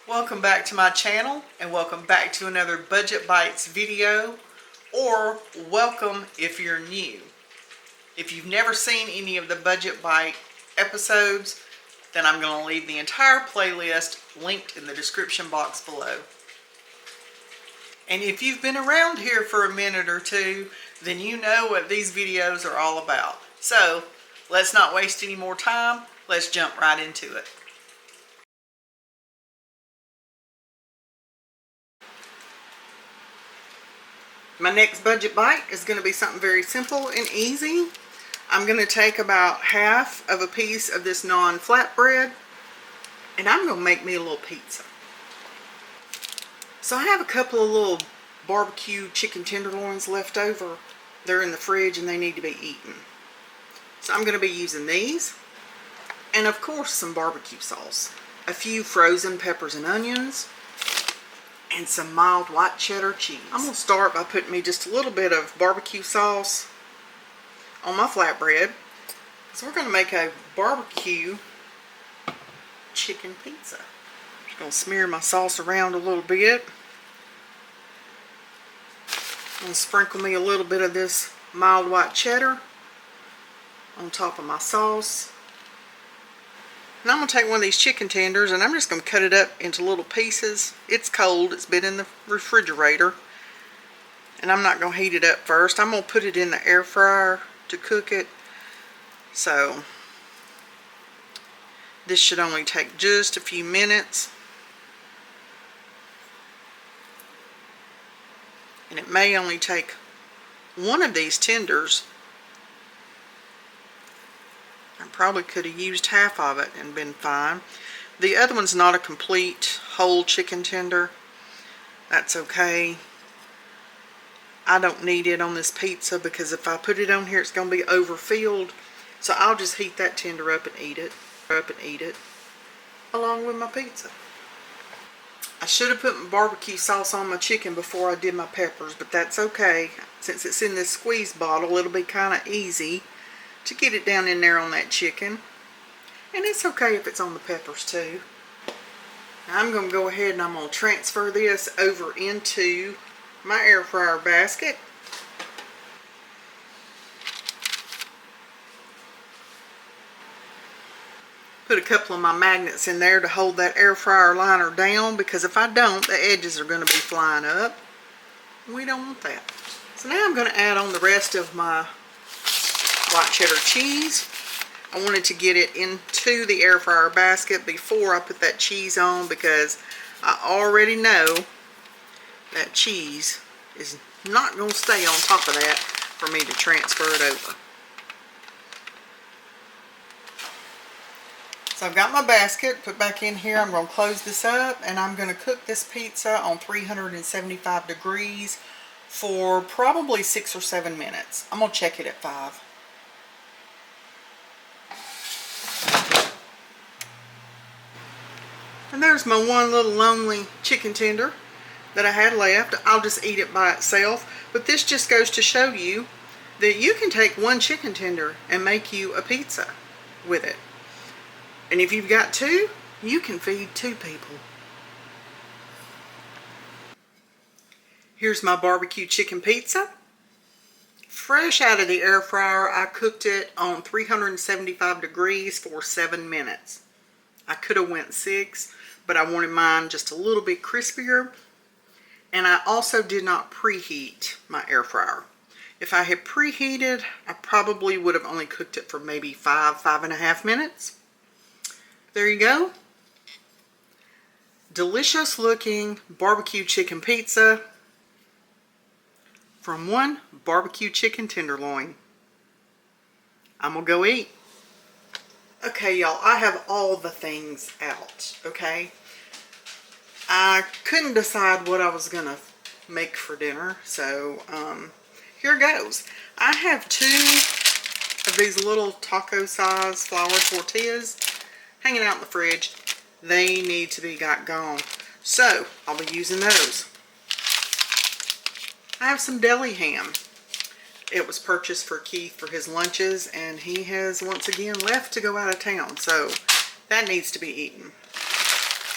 Welcome back to my channel and welcome back to another Budget Bites video, or welcome if you're new. If you've never seen any of the Budget Bite episodes, then I'm going to leave the entire playlist linked in the description box below. And if you've been around here for a minute or two, then you know what these videos are all about. So let's not waste any more time. Let's jump right into it. My next budget bite is going to be something very simple and easy. I'm going to take about half of a piece of this non-flatbread and I'm going to make me a little pizza. So I have a couple of little barbecue chicken tenderloins left over. They're in the fridge and they need to be eaten. So I'm going to be using these. And of course some barbecue sauce. A few frozen peppers and onions. And some mild white cheddar cheese. I'm going to start by putting me just a little bit of barbecue sauce on my flatbread. So we're going to make a barbecue chicken pizza. I'm just going to smear my sauce around a little bit. I'm going to sprinkle me a little bit of this mild white cheddar on top of my sauce. And I'm going to take one of these chicken tenders and I'm just going to cut it up into little pieces. It's cold. It's been in the refrigerator. And I'm not going to heat it up first. I'm going to put it in the air fryer to cook it. So this should only take just a few minutes. And it may only take one of these tenders. I probably could have used half of it and been fine. The other one's not a complete whole chicken tender. That's okay. I don't need it on this pizza because if I put it on here it's going to be overfilled. So I'll just heat that tender up and eat it. Along with my pizza. I should have put my barbecue sauce on my chicken before I did my peppers, but that's okay. Since it's in this squeeze bottle, it'll be kind of easy to get it down in there on that chicken. And it's okay if it's on the peppers too. Now I'm going to go ahead and I'm going to transfer this over into my air fryer basket. Put a couple of my magnets in there to hold that air fryer liner down, because if I don't, the edges are going to be flying up. We don't want that. So now I'm going to add on the rest of my white cheddar cheese. I wanted to get it into the air fryer basket before I put that cheese on, because I already know that cheese is not going to stay on top of that for me to transfer it over. So I've got my basket put back in here. I'm going to close this up and I'm going to cook this pizza on 375 degrees for probably 6 or 7 minutes. I'm going to check it at 5. And there's my one little lonely chicken tender that I had left. I'll just eat it by itself. But this just goes to show you that you can take one chicken tender and make you a pizza with it. And if you've got 2, you can feed 2 people. Here's my barbecue chicken pizza. Fresh out of the air fryer, I cooked it on 375 degrees for 7 minutes. I could have went 6, but I wanted mine just a little bit crispier. And I also did not preheat my air fryer. If I had preheated, I probably would have only cooked it for maybe 5.5 minutes. There you go. Delicious looking barbecue chicken pizza from one barbecue chicken tenderloin. I'm gonna go eat. Okay, y'all, I have all the things out, okay? I couldn't decide what I was gonna make for dinner, so here goes. I have 2 of these little taco size flour tortillas hanging out in the fridge. They need to be gone. So I'll be using those. I have some deli ham. It was purchased for Keith for his lunches, and he has once again left to go out of town, so that needs to be eaten.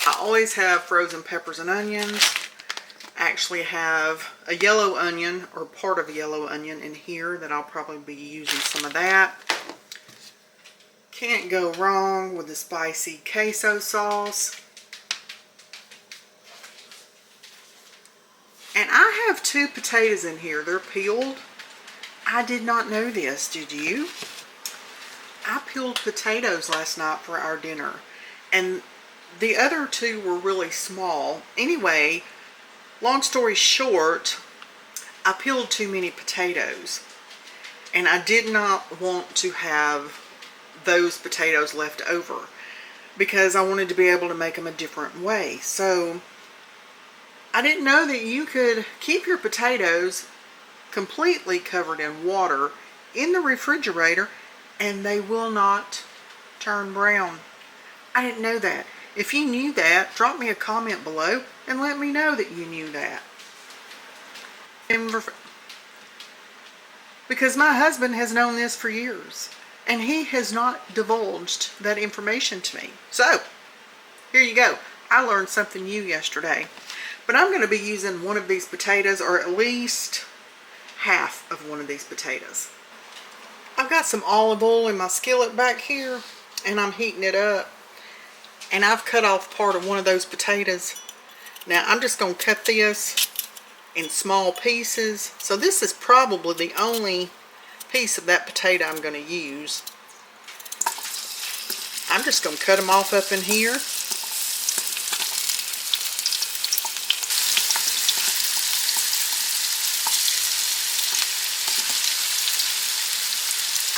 I always have frozen peppers and onions. I actually have a yellow onion, or part of a yellow onion in here that I'll probably be using some of that. Can't go wrong with the spicy queso sauce. And I have 2 potatoes in here. They're peeled. I did not know this, did you? I peeled potatoes last night for our dinner, and the other 2 were really small. Anyway, long story short, I peeled too many potatoes, and I did not want to have those potatoes left over because I wanted to be able to make them a different way. So I didn't know that you could keep your potatoes completely covered in water in the refrigerator and they will not turn brown. I didn't know that. If you knew that, drop me a comment below and let me know that you knew that. Because my husband has known this for years and he has not divulged that information to me. So, here you go. I learned something new yesterday. But I'm going to be using one of these potatoes, or at least half of one of these potatoes. I've got some olive oil in my skillet back here, and I'm heating it up. And I've cut off part of one of those potatoes. Now I'm just going to cut this in small pieces. So this is probably the only piece of that potato I'm going to use. I'm just going to cut them off up in here.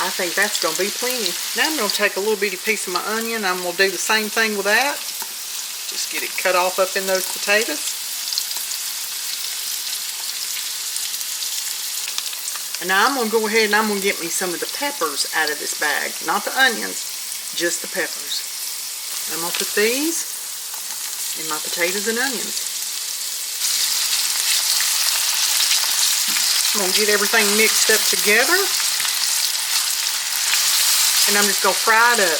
I think that's going to be plenty. Now I'm going to take a little bitty piece of my onion. I'm going to do the same thing with that. Just get it cut off up in those potatoes. And now I'm going to go ahead and I'm going to get me some of the peppers out of this bag. Not the onions, just the peppers. I'm going to put these in my potatoes and onions. I'm going to get everything mixed up together. And I'm just going to fry it up.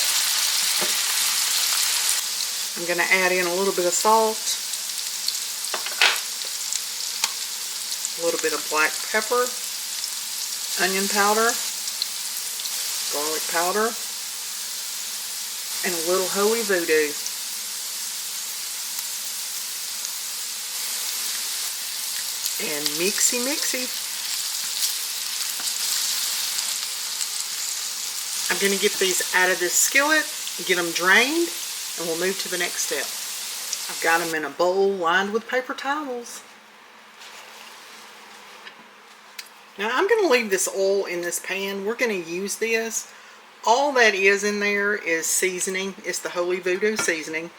I'm going to add in a little bit of salt, a little bit of black pepper, onion powder, garlic powder, and a little holy voodoo. And mixy mixy. I'm going to get these out of this skillet, get them drained, and we'll move to the next step. I've got them in a bowl lined with paper towels. Now I'm going to leave this oil in this pan. We're going to use this. All that is in there is seasoning. It's the holy voodoo seasoning,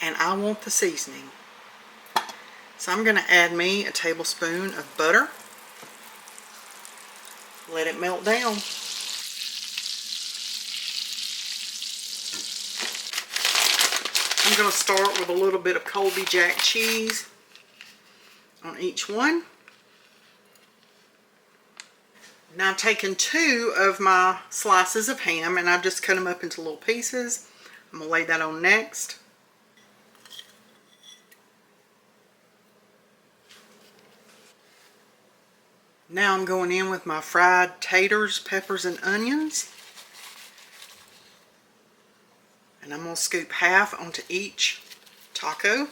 and I want the seasoning. So I'm going to add me a tablespoon of butter. Let it melt down. I'm going to start with a little bit of Colby Jack cheese on each one. Now I've taken 2 of my slices of ham and I've just cut them up into little pieces. I'm going to lay that on next. Now I'm going in with my fried taters, peppers, and onions. And I'm going to scoop half onto each taco.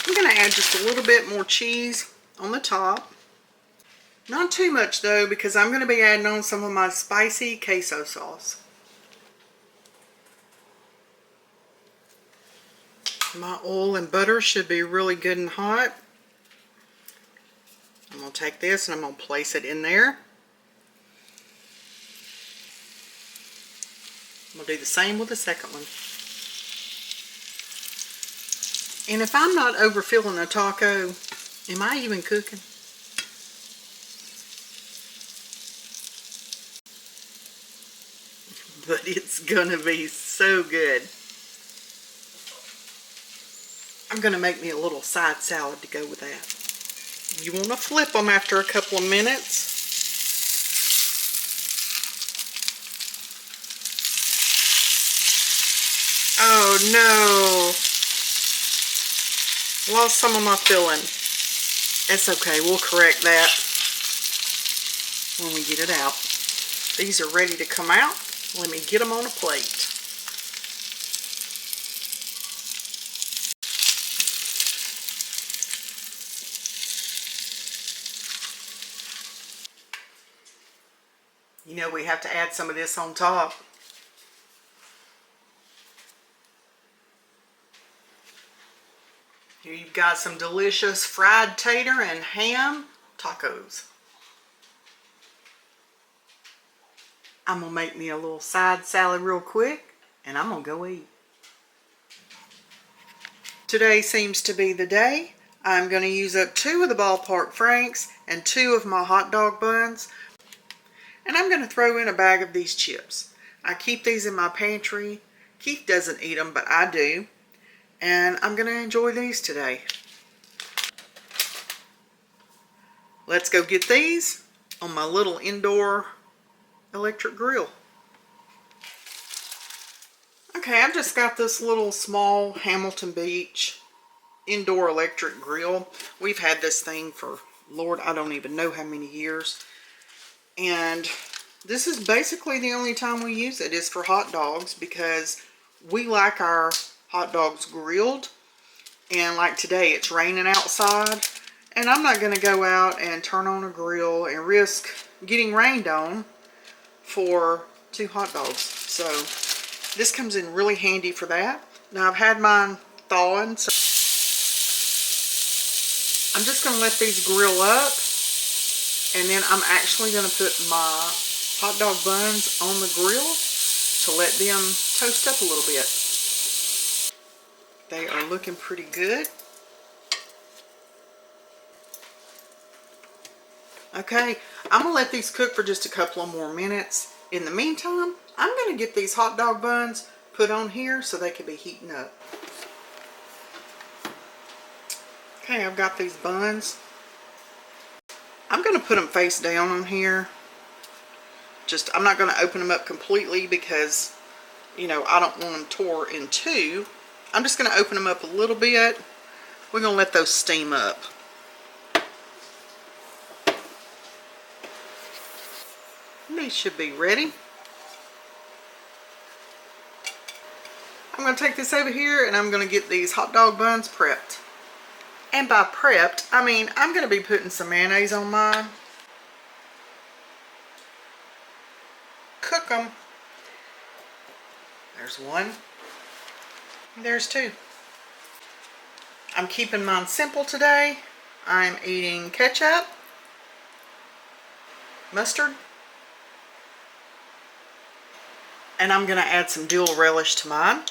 I'm going to add just a little bit more cheese on the top. Not too much though, because I'm going to be adding on some of my spicy queso sauce. My oil and butter should be really good and hot. I'm going to take this and I'm going to place it in there. I'm going to do the same with the second one. And if I'm not overfilling a taco, am I even cooking? But it's going to be so good. I'm going to make me a little side salad to go with that. You want to flip them after a couple of minutes. Oh no. Lost some of my filling. It's okay, we'll correct that when we get it out. These are ready to come out. Let me get them on a plate. You know, we have to add some of this on top. Here you've got some delicious fried tater and ham tacos. I'm gonna make me a little side salad real quick and I'm gonna go eat. Today seems to be the day. I'm gonna use up 2 of the ballpark franks and 2 of my hot dog buns. And I'm gonna throw in a bag of these chips. I keep these in my pantry. Keith doesn't eat them, but I do. And I'm gonna enjoy these today. Let's go get these on my little indoor electric grill. Okay, I've just got this little small Hamilton Beach indoor electric grill. We've had this thing for, Lord, I don't even know how many years. And this is basically the only time we use it is for hot dogs, because we like our hot dogs grilled. And like today, it's raining outside. And I'm not going to go out and turn on a grill and risk getting rained on for 2 hot dogs. So this comes in really handy for that. Now I've had mine thawing, so I'm just going to let these grill up. And then I'm actually going to put my hot dog buns on the grill to let them toast up a little bit. They are looking pretty good. Okay, I'm going to let these cook for just a couple of more minutes. In the meantime, I'm going to get these hot dog buns put on here so they can be heating up. Okay, I've got these buns. I'm going to put them face down on here. I'm not going to open them up completely because, you know, I don't want them tore in 2. I'm just going to open them up a little bit. We're going to let those steam up. These should be ready. I'm going to take this over here and I'm going to get these hot dog buns prepped. And by prepped, I mean I'm going to be putting some mayonnaise on mine. Cook them. There's 1. There's 2. I'm keeping mine simple today. I'm eating ketchup, mustard, and I'm going to add some dill relish to mine.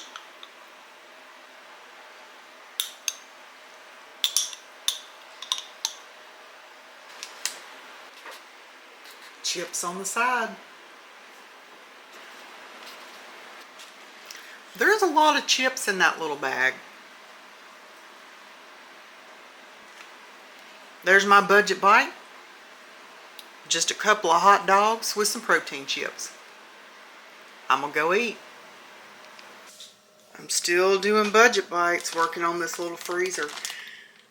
Chips on the side. There's a lot of chips in that little bag. There's my budget bite. Just a couple of hot dogs with some protein chips. I'm gonna go eat. I'm still doing budget bites, working on this little freezer.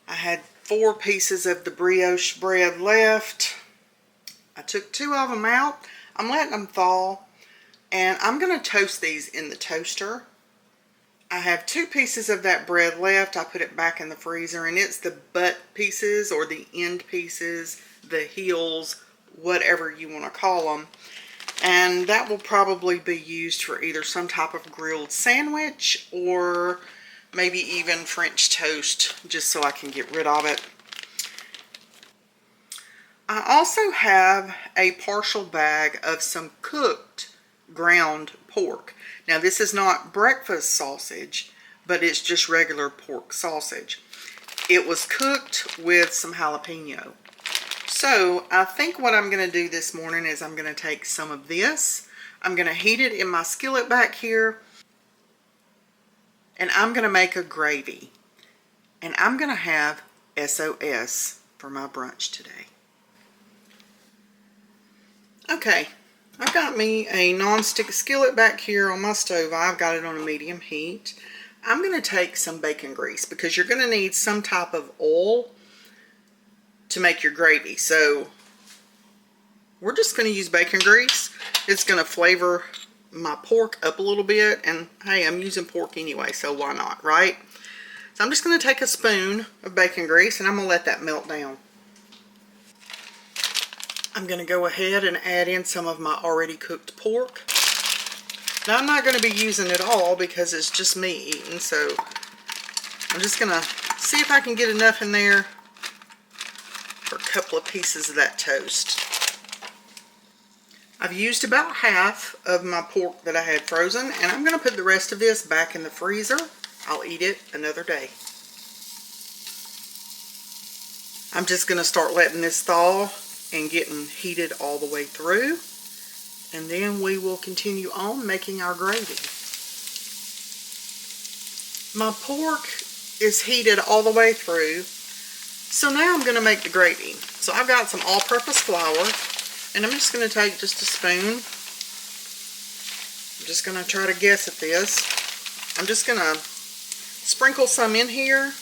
I had 4 pieces of the brioche bread left. I took 2 of them out. I'm letting them thaw, and I'm gonna toast these in the toaster. I have 2 pieces of that bread left. I put it back in the freezer, and it's the butt pieces or the end pieces, the heels, whatever you want to call them. And that will probably be used for either some type of grilled sandwich or maybe even French toast, just so I can get rid of it. I also have a partial bag of some cooked ground pork. Now this is not breakfast sausage, but it's just regular pork sausage. It was cooked with some jalapeno. So I think what I'm going to do this morning is I'm going to take some of this. I'm going to heat it in my skillet back here. And I'm going to make a gravy. And I'm going to have SOS for my brunch today. Okay, I've got me a non-stick skillet back here on my stove. I've got it on a medium heat. I'm going to take some bacon grease because you're going to need some type of oil to make your gravy. So we're just going to use bacon grease. It's going to flavor my pork up a little bit, and hey, I'm using pork anyway, so why not, right? So I'm just going to take a spoon of bacon grease and I'm going to let that melt down. I'm going to go ahead and add in some of my already cooked pork. Now I'm not going to be using it all because it's just me eating, so I'm just going to see if I can get enough in there for a couple of pieces of that toast. I've used about half of my pork that I had frozen, and I'm going to put the rest of this back in the freezer. I'll eat it another day. I'm just going to start letting this thaw and getting heated all the way through, and then we will continue on making our gravy. My pork is heated all the way through, so now I'm going to make the gravy. So I've got some all-purpose flour, and I'm just going to take just a spoon. I'm just going to try to guess at this. I'm just going to sprinkle some in here,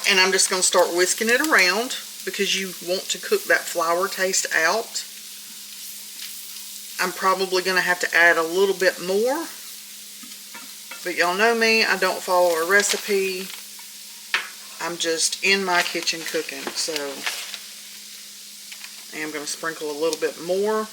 and I'm just going to start whisking it around because you want to cook that flour taste out. I'm probably going to have to add a little bit more, but y'all know me, I don't follow a recipe. I'm just in my kitchen cooking, so I am going to sprinkle a little bit more.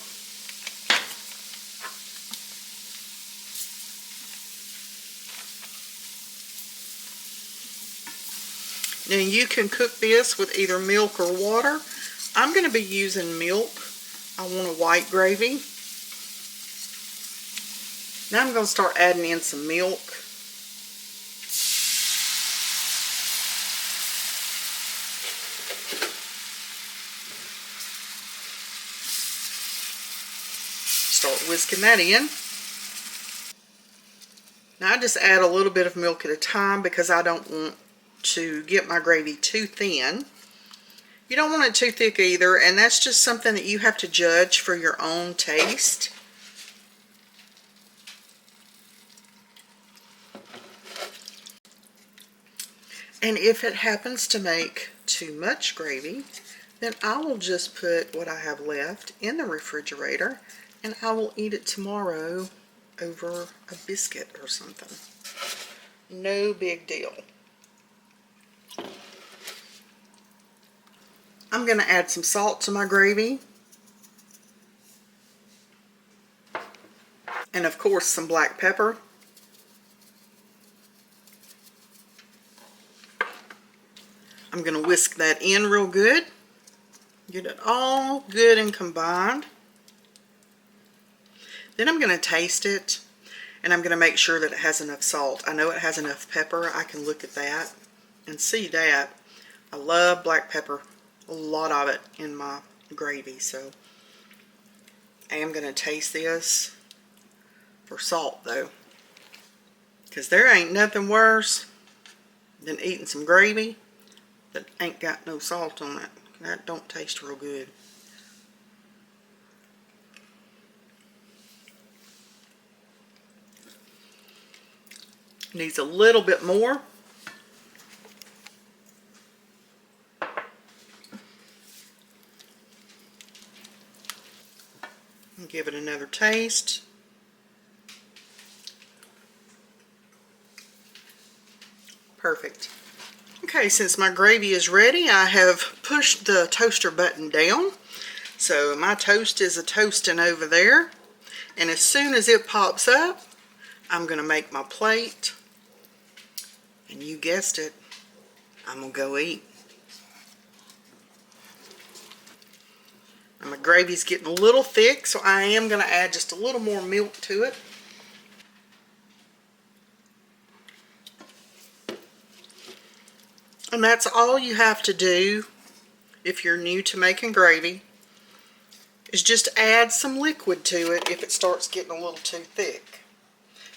Now you can cook this with either milk or water. I'm going to be using milk. I want a white gravy. Now I'm going to start adding in some milk. Start whisking that in. Now I just add a little bit of milk at a time because I don't want to get my gravy too thin. You don't want it too thick either, and that's just something that you have to judge for your own taste. And if it happens to make too much gravy, then I will just put what I have left in the refrigerator and I will eat it tomorrow over a biscuit or something. No big deal. I'm going to add some salt to my gravy. And of course some black pepper. I'm going to whisk that in real good. Get it all good and combined. Then I'm going to taste it, and I'm going to make sure that it has enough salt. I know it has enough pepper. I can look at that and see that. I love black pepper, a lot of it in my gravy, so I am going to taste this for salt though, because there ain't nothing worse than eating some gravy that ain't got no salt on it. That don't taste real good. Needs a little bit more. And give it another taste. Perfect. Okay, since my gravy is ready, I have pushed the toaster button down. So my toast is a-toasting over there. And as soon as it pops up, I'm going to make my plate. And you guessed it, I'm going to go eat. And my gravy's getting a little thick, so I am going to add just a little more milk to it. And that's all you have to do if you're new to making gravy, is just add some liquid to it if it starts getting a little too thick.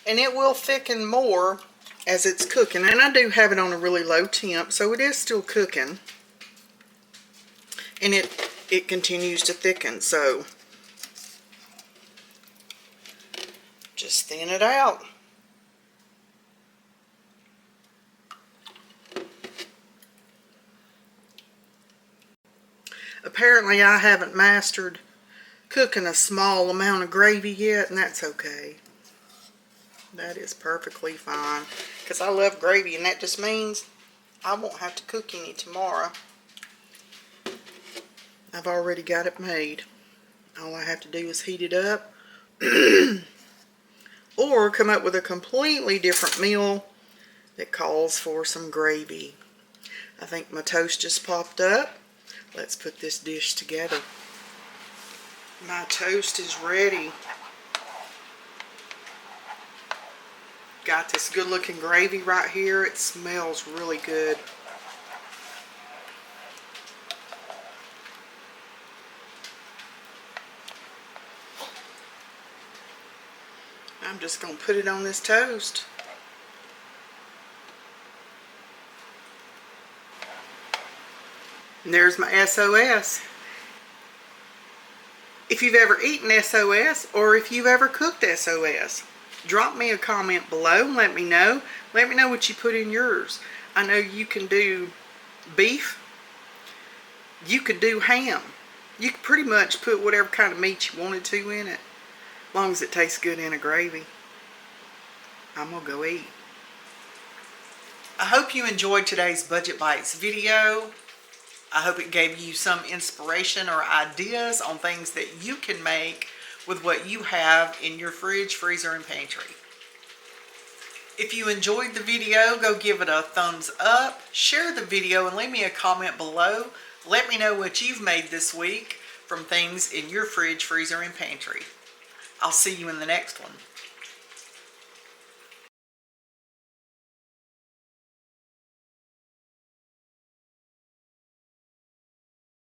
And it will thicken more as it's cooking. And I do have it on a really low temp, so it is still cooking. And it continues to thicken, so just thin it out. Apparently I haven't mastered cooking a small amount of gravy yet, and that's okay. That is perfectly fine, because I love gravy, and that just means I won't have to cook any tomorrow. I've already got it made. All I have to do is heat it up or come up with a completely different meal that calls for some gravy. I think my toast just popped up. Let's put this dish together. My toast is ready. Got this good looking gravy right here. It smells really good. I'm just going to put it on this toast. And there's my SOS. If you've ever eaten SOS, or if you've ever cooked SOS, drop me a comment below and let me know. Let me know what you put in yours. I know you can do beef. You could do ham. You could pretty much put whatever kind of meat you wanted to in it, as long as it tastes good in a gravy. I'm gonna go eat. I hope you enjoyed today's Budget Bites video. I hope it gave you some inspiration or ideas on things that you can make with what you have in your fridge, freezer, and pantry. If you enjoyed the video, go give it a thumbs up, share the video, and leave me a comment below. Let me know what you've made this week from things in your fridge, freezer, and pantry. I'll see you in the next one.